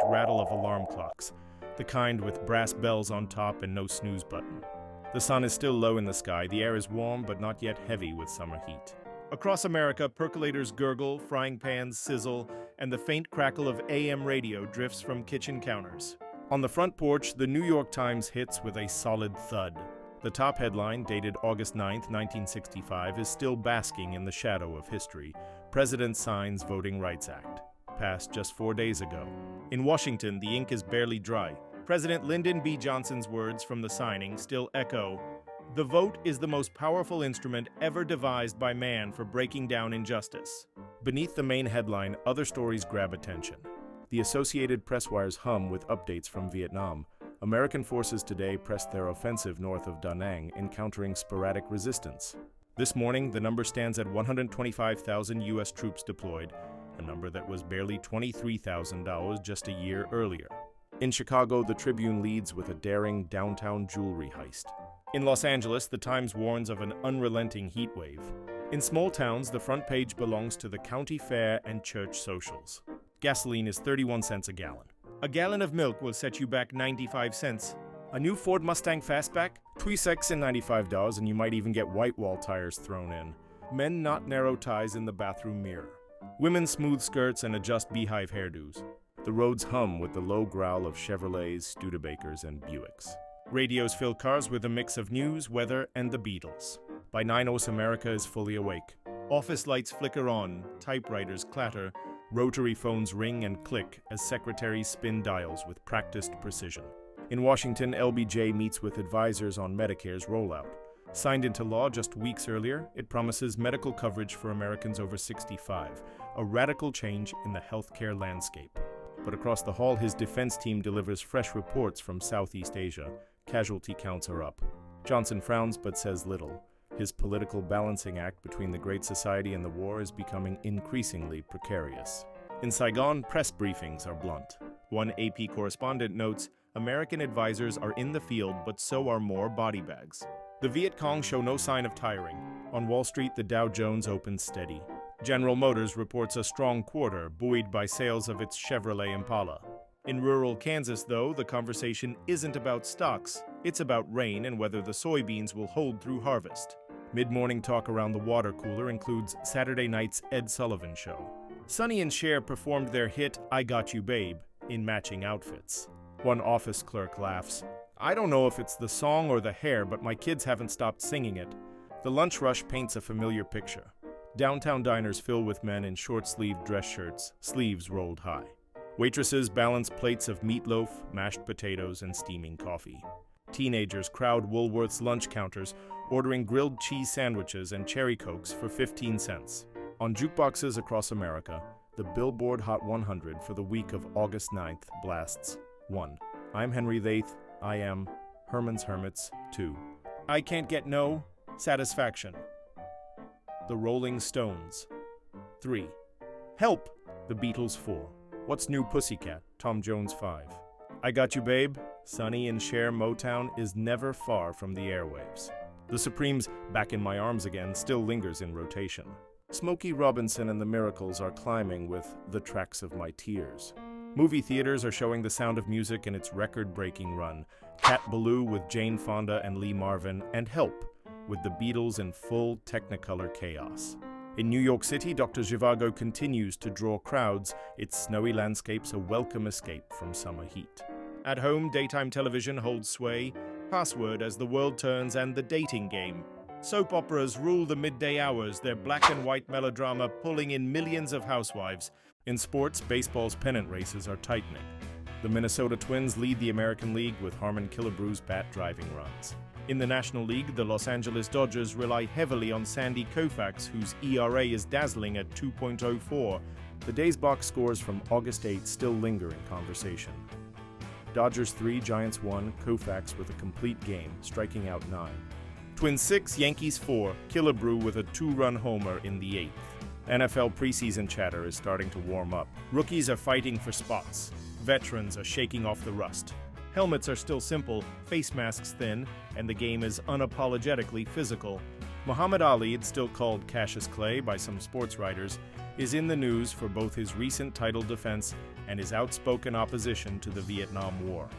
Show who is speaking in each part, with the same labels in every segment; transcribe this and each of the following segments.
Speaker 1: rattle of alarm clocks, the kind with brass bells on top and no snooze button. The sun is still low in the sky, the air is warm but not yet heavy with summer heat. Across America, percolators gurgle, frying pans sizzle, and the faint crackle of AM radio drifts from kitchen counters. On the front porch, the New York Times hits with a solid thud. The top headline, dated August 9, 1965, is still basking in the shadow of history. President signs Voting Rights Act. Passed just 4 days ago. In Washington, the ink is barely dry. President Lyndon B. Johnson's words from the signing still echo, "The vote is the most powerful instrument ever devised by man for breaking down injustice." Beneath the main headline, other stories grab attention. The Associated Press wires hum with updates from Vietnam. American forces today pressed their offensive north of Da Nang, encountering sporadic resistance. This morning, the number stands at 125,000 U.S. troops deployed, a number that was barely $23,000 just a year earlier. In Chicago, the Tribune leads with a daring downtown jewelry heist. In Los Angeles, the Times warns of an unrelenting heat wave. In small towns, the front page belongs to the county fair and church socials. Gasoline is 31 cents a gallon. A gallon of milk will set you back 95 cents. A new Ford Mustang Fastback? $26 and $95, and you might even get white wall tires thrown in. Men knot narrow ties in the bathroom mirror. Women smooth skirts and adjust beehive hairdos. The roads hum with the low growl of Chevrolets, Studebakers, and Buicks. Radios fill cars with a mix of news, weather, and the Beatles. By 9:00, America is fully awake. Office lights flicker on, typewriters clatter, rotary phones ring and click as secretaries spin dials with practiced precision. In Washington, LBJ meets with advisors on Medicare's rollout. Signed into law just weeks earlier, it promises medical coverage for Americans over 65, a radical change in the healthcare landscape. But across the hall, his defense team delivers fresh reports from Southeast Asia. Casualty counts are up. Johnson frowns but says little. His political balancing act between the Great Society and the war is becoming increasingly precarious. In Saigon, press briefings are blunt. One AP correspondent notes, American advisors are in the field, but so are more body bags. The Viet Cong show no sign of tiring. On Wall Street, the Dow Jones opens steady. General Motors reports a strong quarter, buoyed by sales of its Chevrolet Impala. In rural Kansas, though, the conversation isn't about stocks. It's about rain and whether the soybeans will hold through harvest. Mid-morning talk around the water cooler includes Saturday night's Ed Sullivan Show. Sonny and Cher performed their hit, I Got You Babe, in matching outfits. One office clerk laughs. I don't know if it's the song or the hair, but my kids haven't stopped singing it. The lunch rush paints a familiar picture. Downtown diners fill with men in short-sleeved dress shirts, sleeves rolled high. Waitresses balance plates of meatloaf, mashed potatoes, and steaming coffee. Teenagers crowd Woolworth's lunch counters, ordering grilled cheese sandwiches and cherry cokes for 15 cents. On jukeboxes across America, the Billboard Hot 100 for the week of August 9th blasts 1. I'm Henry VIII. I am Herman's Hermits. 2. I Can't Get No Satisfaction. The Rolling Stones. 3. Help! The Beatles. 4. What's New Pussycat? Tom Jones. 5. I Got You Babe, Sonny and Cher Motown is never far from the airwaves. The Supremes' Back in My Arms Again still lingers in rotation. Smokey Robinson and the Miracles are climbing with The Tracks of My Tears. Movie theaters are showing The Sound of Music in its record-breaking run, Cat Ballou with Jane Fonda and Lee Marvin, and Help with the Beatles in full Technicolor chaos. In New York City, Dr. Zhivago continues to draw crowds, its snowy landscapes a welcome escape from summer heat. At home, daytime television holds sway, Password as the world turns, and The Dating Game. Soap operas rule the midday hours, their black and white melodrama pulling in millions of housewives. In sports, baseball's pennant races are tightening. The Minnesota Twins lead the American League with Harmon Killebrew's bat-driving runs. In the National League, the Los Angeles Dodgers rely heavily on Sandy Koufax, whose ERA is dazzling at 2.04. The day's box scores from August 8 still linger in conversation. Dodgers 3, Giants 1, Koufax with a complete game, striking out 9. Twins 6, Yankees 4, Killebrew with a 2-run homer in the 8th. NFL preseason chatter is starting to warm up. Rookies are fighting for spots. Veterans are shaking off the rust. Helmets are still simple, face masks thin, and the game is unapologetically physical. Muhammad Ali, it's still called Cassius Clay by some sports writers, is in the news for both his recent title defense and his outspoken opposition to the Vietnam War.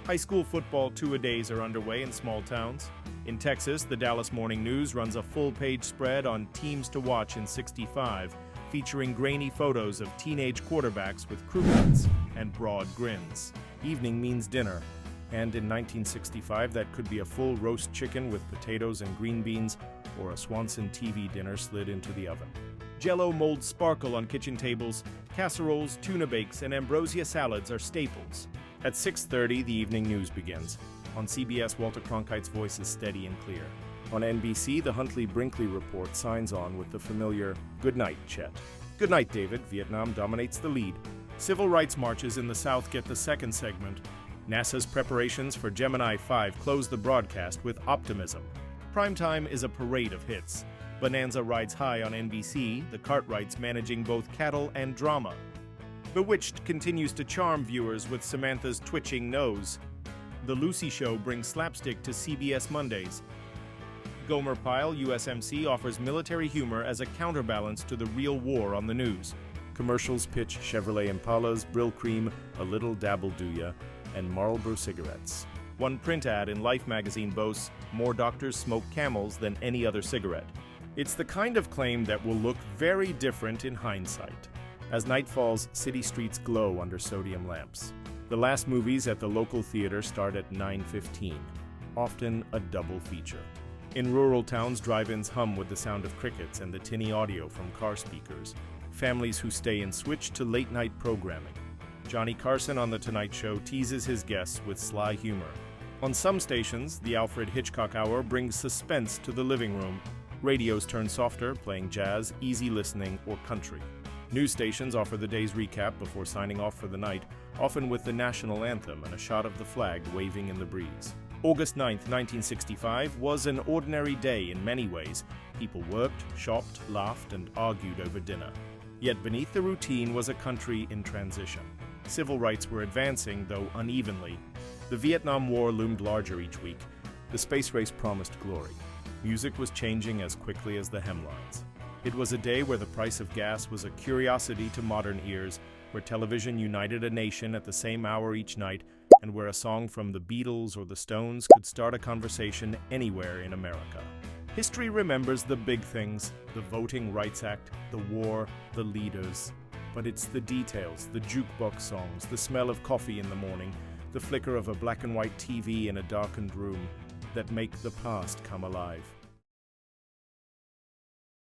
Speaker 1: High school football two-a-days are underway in small towns. In Texas, the Dallas Morning News runs a full-page spread on teams to watch in '65, featuring grainy photos of teenage quarterbacks with crew cuts and broad grins. Evening means dinner, and in 1965 that could be a full roast chicken with potatoes and green beans, or a Swanson TV dinner slid into the oven. Jell-O molds sparkle on kitchen tables, casseroles, tuna bakes, and ambrosia salads are staples. At 6:30, the evening news begins. On CBS, Walter Cronkite's voice is steady and clear. On NBC, the Huntley-Brinkley report signs on with the familiar, "Good night, Chet." "Good night, David." Vietnam dominates the lead. Civil rights marches in the South get the second segment. NASA's preparations for Gemini 5 close the broadcast with optimism. Primetime is a parade of hits. Bonanza rides high on NBC, the Cartwrights managing both cattle and drama. Bewitched continues to charm viewers with Samantha's twitching nose. The Lucy Show brings slapstick to CBS Mondays. Gomer Pyle, USMC, offers military humor as a counterbalance to the real war on the news. Commercials pitch Chevrolet Impalas, Brill Cream, A Little Dabble Do Ya, and Marlboro cigarettes. One print ad in Life magazine boasts, "More doctors smoke Camels than any other cigarette." It's the kind of claim that will look very different in hindsight. As night falls, city streets glow under sodium lamps. The last movies at the local theater start at 9:15, often a double feature. In rural towns, drive-ins hum with the sound of crickets and the tinny audio from car speakers. Families who stay in switch to late-night programming. Johnny Carson on The Tonight Show teases his guests with sly humor. On some stations, the Alfred Hitchcock Hour brings suspense to the living room. Radios turn softer, playing jazz, easy listening, or country. News stations offer the day's recap before signing off for the night, often with the national anthem and a shot of the flag waving in the breeze. August 9th, 1965 was an ordinary day in many ways. People worked, shopped, laughed, and argued over dinner. Yet beneath the routine was a country in transition. Civil rights were advancing, though unevenly. The Vietnam War loomed larger each week. The space race promised glory. Music was changing as quickly as the hemlines. It was a day where the price of gas was a curiosity to modern ears, where television united a nation at the same hour each night, and where a song from the Beatles or the Stones could start a conversation anywhere in America. History remembers the big things, the Voting Rights Act, the war, the leaders. But it's the details, the jukebox songs, the smell of coffee in the morning, the flicker of a black and white TV in a darkened room, that make the past come alive.